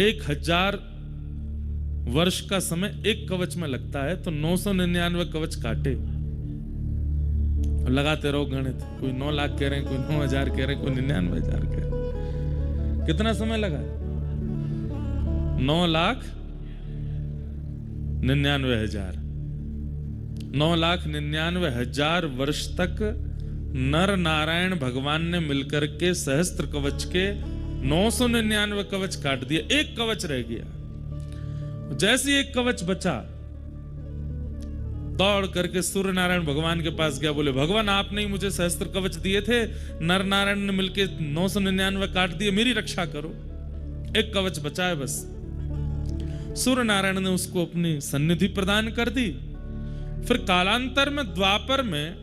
1000 वर्ष का समय एक कवच में लगता है, तो 999 कवच काटे। लगाते रहो गणित, कोई 9 लाख कह रहे हैं, कोई 9,000 कह रहे हैं, कोई 99,000 कह रहे हैं। कितना समय लगा? 9,99,000। 9,99,000 वर्ष तक नर नारायण भगवान ने मिलकर के सहस्त्र कवच के 999 कवच काट दिए, एक कवच रह गया। जैसे एक कवच बचा, दौड़ करके सूर्य नारायण भगवान के पास गया, बोले भगवान आपने ही मुझे सहस्त्र कवच दिए थे, नर नारायण ने मिलके 999 काट दिए, मेरी रक्षा करो, एक कवच बचा है बस। सूर्य नारायण ने उसको अपनी सन्निधि प्रदान कर दी। फिर कालांतर में द्वापर में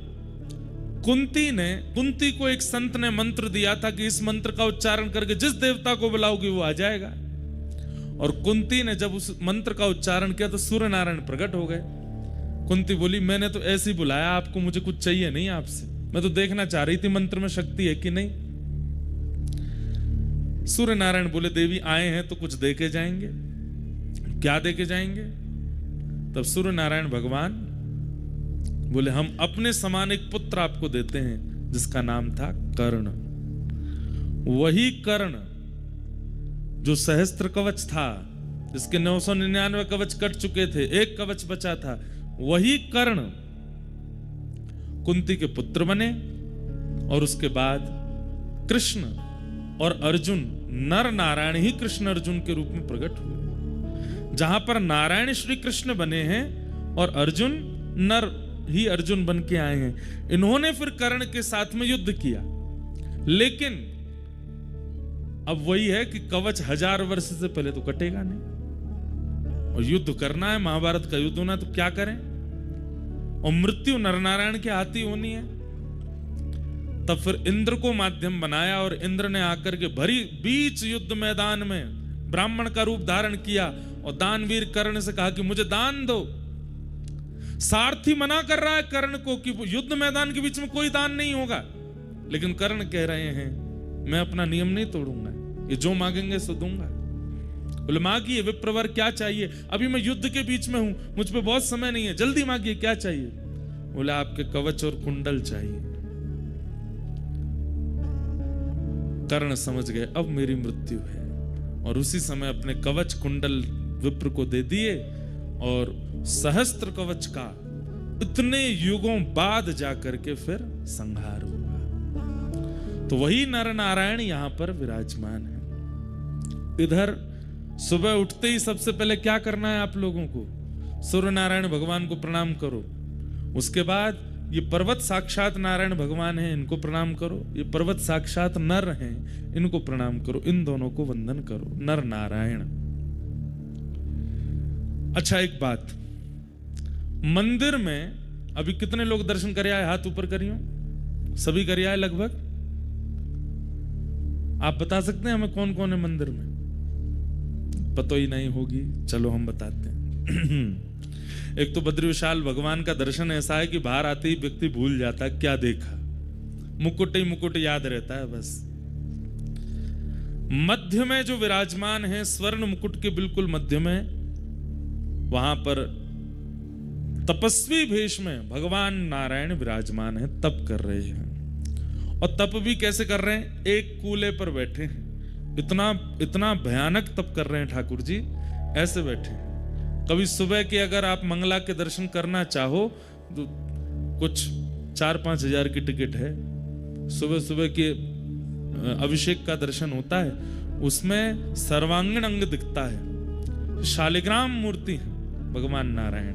कुंती को एक संत ने मंत्र दिया था कि इस मंत्र का उच्चारण करके जिस देवता को बुलाओगे वो आ जाएगा। और कुंती ने जब उस मंत्र का उच्चारण किया तो सूर्य नारायण प्रकट हो गए। कुंती बोली मैंने तो ऐसे ही बुलाया आपको, मुझे कुछ चाहिए नहीं आपसे, मैं तो देखना चाह रही थी मंत्र में शक्ति है कि नहीं। सूर्य नारायण बोले देवी आए हैं तो कुछ दे के जाएंगे। क्या दे के जाएंगे? तब सूर्य नारायण भगवान बोले हम अपने समान एक पुत्र आपको देते हैं जिसका नाम था कर्ण। वही कर्ण जो सहस्त्र कवच था, जिसके 999 कवच कट चुके थे, एक कवच बचा था, वही कर्ण कुंती के पुत्र बने। और उसके बाद कृष्ण और अर्जुन, नर नारायण ही कृष्ण अर्जुन के रूप में प्रकट हुए। जहां पर नारायण श्री कृष्ण बने हैं और अर्जुन नर ही अर्जुन बन के आए हैं। इन्होंने फिर कर्ण के साथ में युद्ध किया, लेकिन अब वही है कि कवच 1000 वर्ष से पहले तो कटेगा नहीं, और युद्ध करना है, महाभारत का युद्ध होना, तो क्या करें? और मृत्यु नरनारायण के हाथ ही होनी है। तब फिर इंद्र को माध्यम बनाया और इंद्र ने आकर के भरी बीच युद्ध मैदान में ब्राह्मण का रूप धारण किया और दानवीर कर्ण से कहा कि मुझे दान दो। सारथी मना कर रहा है कर्ण को कि युद्ध मैदान के बीच में कोई दान नहीं होगा, लेकिन कर्ण कह रहे हैं मैं अपना नियम नहीं तोड़ूंगा, ये जो मांगेंगे सो दूंगा। बोले मांगिए विप्रवर, क्या चाहिए? अभी मैं युद्ध के बीच में हूं, मुझ पे बहुत समय नहीं है, जल्दी मांगिए, क्या चाहिए? बोले आपके कवच और कुंडल चाहिए। कर्ण समझ गए अब मेरी मृत्यु है, और उसी समय अपने कवच कुंडल विप्र को दे दिए, और सहस्त्र कवच का इतने युगों बाद जाकर के फिर संहार हुआ। तो वही नर नारायण यहां पर विराजमान है। इधर सुबह उठते ही सबसे पहले क्या करना है आप लोगों को? सूर्य नारायण भगवान को प्रणाम करो। उसके बाद ये पर्वत साक्षात नारायण भगवान हैं, इनको प्रणाम करो। ये पर्वत साक्षात नर हैं, इनको प्रणाम करो। इन दोनों को वंदन करो, नर नारायण। अच्छा एक बात, मंदिर में अभी कितने लोग दर्शन कर आए? हाथ ऊपर करियो। सभी कर आए लगभग? आप बता सकते हैं हमें कौन कौन है मंदिर में? पता ही नहीं होगी, चलो हम बताते हैं। एक तो बद्री विशाल भगवान का दर्शन ऐसा है कि बाहर आते ही व्यक्ति भूल जाता है क्या देखा, मुकुट ही मुकुट याद रहता है बस। मध्य में जो विराजमान है, स्वर्ण मुकुट के बिल्कुल मध्य में, वहां पर तपस्वी भेष में भगवान नारायण विराजमान है, तप कर रहे हैं। और तप भी कैसे कर रहे हैं? एक कूले पर बैठे हैं। इतना भयानक तप कर रहे हैं ठाकुर जी, ऐसे बैठे हैं। कभी सुबह के अगर आप मंगला के दर्शन करना चाहो तो कुछ 4-5 हजार की टिकट है। सुबह सुबह के अभिषेक का दर्शन होता है, उसमें सर्वांगीण अंग दिखता है, शालिग्राम मूर्ति है भगवान नारायण।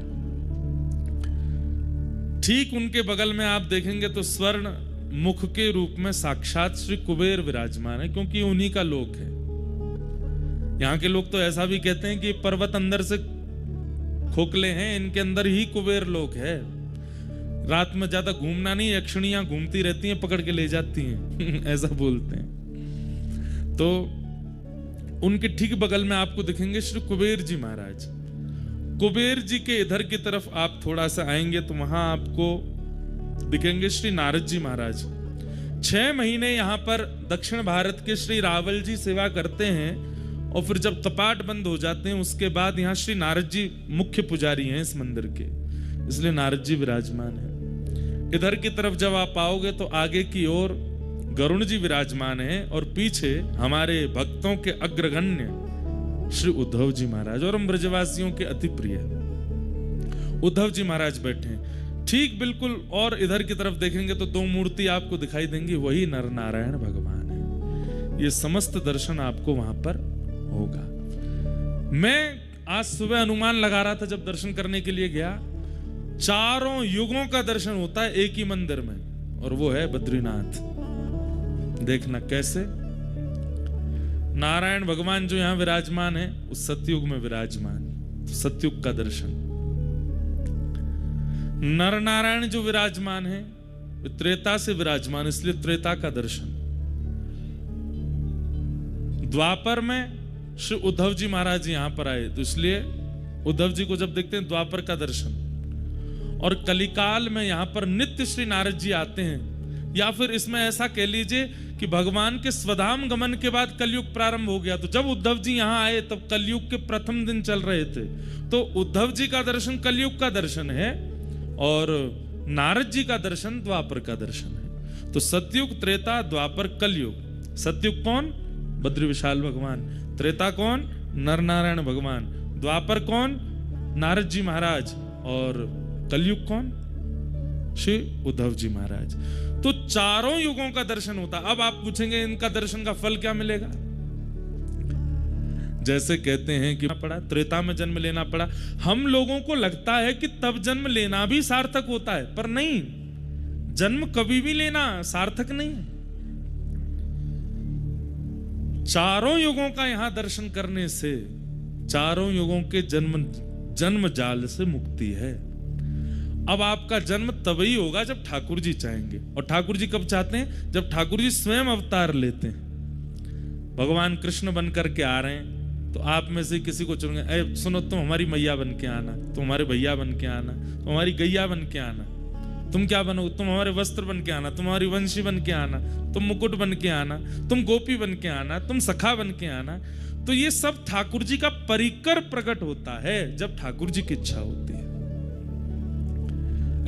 ठीक उनके बगल में आप देखेंगे तो स्वर्ण मुख के रूप में साक्षात श्री कुबेर विराजमान है, क्योंकि उन्हीं का लोक है। यहाँ के लोग तो ऐसा भी कहते हैं कि पर्वत अंदर से खोखले हैं, इनके अंदर ही कुबेर लोक है। रात में ज्यादा घूमना नहीं, यक्षिणियां घूमती रहती हैं, पकड़ के ले जाती हैं ऐसा बोलते हैं। तो उनके ठीक बगल में आपको दिखेंगे श्री कुबेर जी महाराज। कुबेर जी के इधर की तरफ आप थोड़ा सा आएंगे तो वहां आपको दिखेंगे श्री नारद जी महाराज। 6 महीने यहाँ पर दक्षिण भारत के श्री रावल जी सेवा करते हैं, और फिर जब कपाट बंद हो जाते हैं उसके बाद यहाँ श्री नारद जी मुख्य पुजारी हैं इस मंदिर के, इसलिए नारद जी विराजमान हैं। इधर की तरफ जब आप आओगे तो आगे की ओर गरुण जी विराजमान हैं और पीछे हमारे भक्तों के अग्रगण्य श्री उद्धव जी महाराज और हम ब्रजवासियों के अति प्रिय उद्धव जी महाराज बैठे हैं ठीक बिल्कुल। और इधर की तरफ देखेंगे तो दो मूर्ति आपको दिखाई देंगी, वही नर नारायण भगवान है। ये समस्त दर्शन आपको वहां पर होगा। मैं आज सुबह अनुमान लगा रहा था जब दर्शन करने के लिए गया, चारों युगों का दर्शन होता है एक ही मंदिर में, और वो है बद्रीनाथ। देखना कैसे नारायण भगवान जो यहां विराजमान है उस सतयुग में विराजमान, तो सतयुग का दर्शन। नर नारायण जो विराजमान है त्रेता से विराजमान, इसलिए त्रेता का दर्शन। द्वापर में श्री उद्धव जी महाराज यहां पर आए तो इसलिए उद्धव जी को जब देखते हैं द्वापर का दर्शन। और कलिकाल में यहां पर नित्य श्री नारद जी आते हैं, या फिर इसमें ऐसा कह लीजिए कि भगवान के स्वधाम गमन के बाद कलयुग प्रारंभ हो गया। तो जब उद्धव जी यहां आए तब कलयुग के प्रथम दिन चल रहे थे, तो उद्धव जी का दर्शन कलयुग का दर्शन है और नारद जी का दर्शन द्वापर का दर्शन है। तो सतयुग, त्रेता, द्वापर, कलयुग। सतयुग कौन? बद्री विशाल भगवान। त्रेता कौन? नर नारायण भगवान। द्वापर कौन? नारद जी महाराज। और कलयुग कौन? श्री उद्धव जी महाराज। तो चारों युगों का दर्शन होता। अब आप पूछेंगे इनका दर्शन का फल क्या मिलेगा? जैसे कहते हैं कि पड़ा त्रेता में जन्म लेना पड़ा, हम लोगों को लगता है कि तब जन्म लेना भी सार्थक होता है, पर नहीं, जन्म कभी भी लेना सार्थक नहीं है। चारों युगों का यहां दर्शन करने से चारों युगों के जन्म जाल से मुक्ति है। अब आपका जन्म तभी होगा जब ठाकुर जी चाहेंगे, और ठाकुर जी कब चाहते हैं? जब ठाकुर जी स्वयं अवतार लेते हैं। भगवान कृष्ण बन करके आ रहे हैं तो आप में से किसी को चुनेंगे, ए सुनो, तुम हमारी मैया बन के आना, तुम हमारे भैया बन के आना, तुम हमारी गैया बन के आना। तुम क्या बनोगे? तुम हमारे वस्त्र बन के आना, तुम हमारी वंशी बन के आना, तुम मुकुट बन के आना, तुम गोपी बन के आना, तुम सखा बन के आना। तो ये सब ठाकुर जी का परिकर प्रकट होता है जब ठाकुर जी की इच्छा होती है।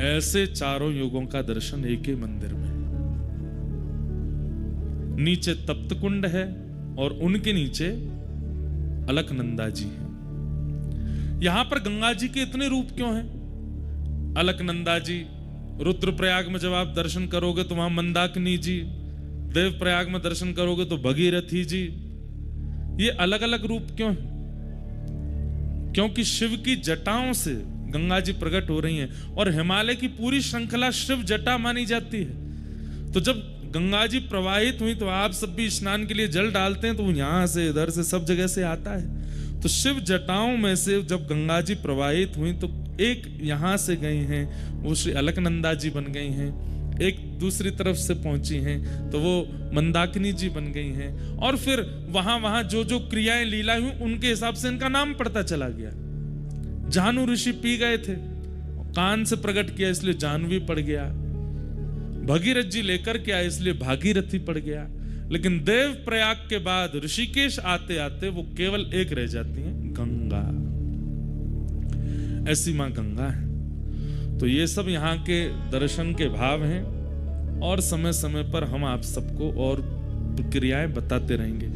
ऐसे चारों युगों का दर्शन एक ही मंदिर में। नीचे तप्त कुंड है और उनके नीचे अलकनंदा जी हैं। यहां पर गंगा जी के इतने रूप क्यों हैं? अलकनंदा जी, रुद्रप्रयाग में जब आप दर्शन करोगे तो वहां मंदाकिनी जी, देव प्रयाग में दर्शन करोगे तो भगीरथी जी। ये अलग अलग रूप क्यों हैं? क्योंकि शिव की जटाओं से गंगा जी प्रकट हो रही हैं और हिमालय की पूरी श्रृंखला शिव जटा मानी जाती है। तो जब गंगा जी प्रवाहित हुई तो आप सब भी स्नान के लिए जल डालते हैं, तो यहां से इधर से सब जगह से आता है। तो शिव जटाओं में से जब गंगा जी प्रवाहित हुई तो एक यहां से गई हैं, वो श्री अलकनंदा जी बन गई हैं। एक दूसरी तरफ से पहुंची हैं तो वो मंदाकिनी जी बन गई हैं। और फिर वहां वहां जो जो क्रियाएं लीला हुई उनके हिसाब से इनका नाम पड़ता चला गया। जानु ऋषि पी गए थे, कान से प्रकट किया इसलिए जानवी पड़ गया। भगीरथ जी लेकर के आए इसलिए भागीरथी पड़ गया। लेकिन देव प्रयाग के बाद ऋषिकेश आते आते वो केवल एक रह जाती हैं, गंगा। ऐसी मां गंगा है। तो ये सब यहाँ के दर्शन के भाव हैं और समय समय पर हम आप सबको और क्रियाएं बताते रहेंगे।